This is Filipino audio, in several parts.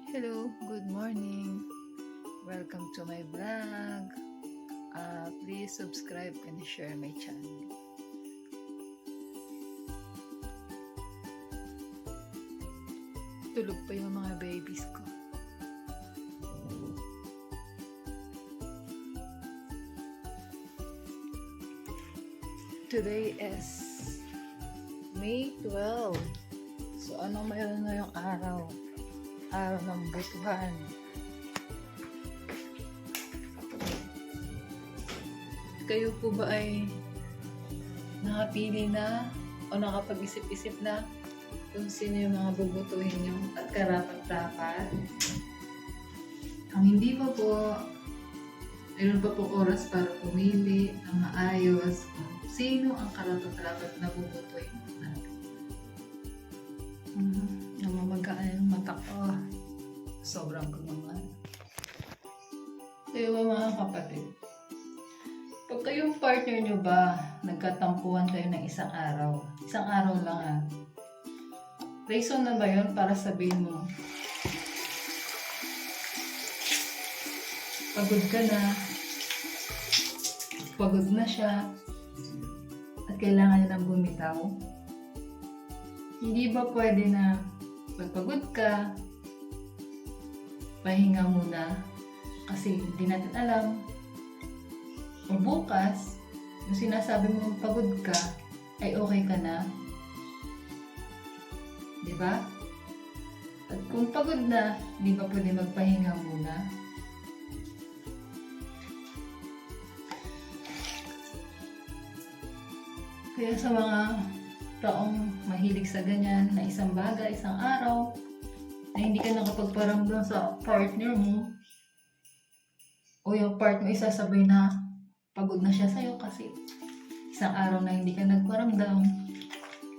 Hello, good morning. Welcome to my vlog. Please subscribe and share my channel. Tulog pa yung mga babies ko. Today is May 12. So, anong mayroon na yung araw? Araw ng butuhan. Kayo po ba ay nakapili na o nakapag-isip-isip na kung sino yung mga bubutuhin nyo at karapat-dapat? Kung hindi pa po, mayroon pa po oras para pumili ng maayos kung sino ang karapat-dapat na bubutuhin natin. Namamagaan yung mata ko. Sobrang gumaman. Kayo ba mga kapatid? Pag kayong partner nyo ba, nagkatampuhan kayo ng isang araw lang reason na ba yun para sabihin mo, pagod na siya, at kailangan niya ng bumitaw? Hindi ba pwede na pagpagod ka, pahinga muna, kasi hindi natin alam, o bukas, yung sinasabi mo pagod ka, ay okay ka na. Diba? At kung pagod na, di ba pwede magpahinga muna? Kaya sa mga taong mahilig sa ganyan, na isang bagay, isang araw, na hindi ka nakapagparamdam sa partner mo, o yung part mo isasabay na pagod na siya sa'yo kasi isang araw na hindi ka nagparamdam,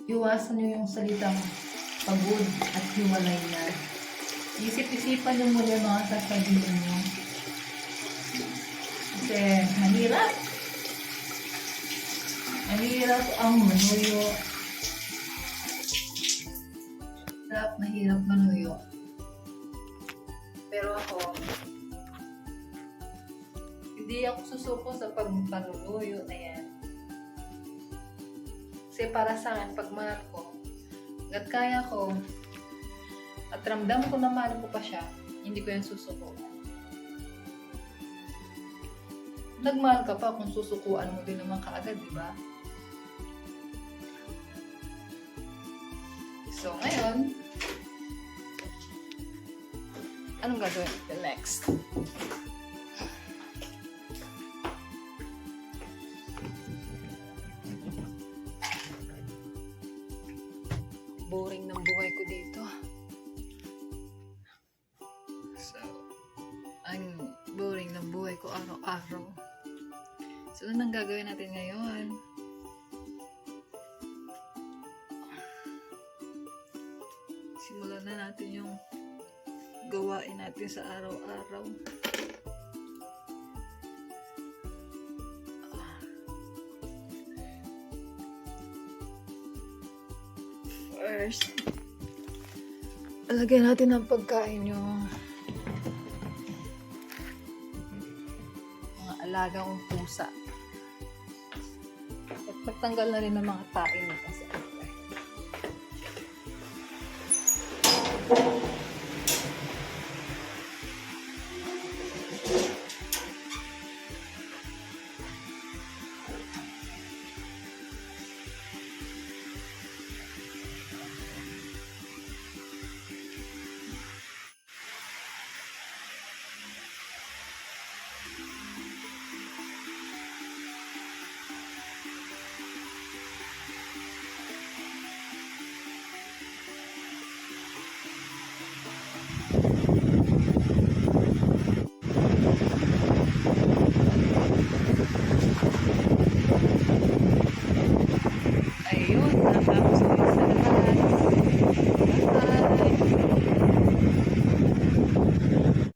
iwasan nyo yung salitang pagod at hiwalay na. Isip-isipan nyo muna yung mga sasabihin nyo. Kasi mahirap. Mahirap ang manuyo. Mahirap manuyo. Pero ako, hindi ako susuko sa pagpanunuyo na yan. Kasi para sa akin, pag mahal ko, hanggat kaya ko, at ramdam ko na mahal ko pa siya, hindi ko yan susuko. Nagmahal ka pa kung susukuan mo din naman kaagad, di ba? So, ngayon, anong gagawin natin next? Boring ng buhay ko dito. So, ang boring ng buhay ko araw-araw. So, anong gagawin natin ngayon? Simulan na natin yung gawain natin sa araw-araw. First, alagyan natin ng pagkain yung mga alaga kong pusa. At pagtanggal na rin ng mga tain nito sa akin.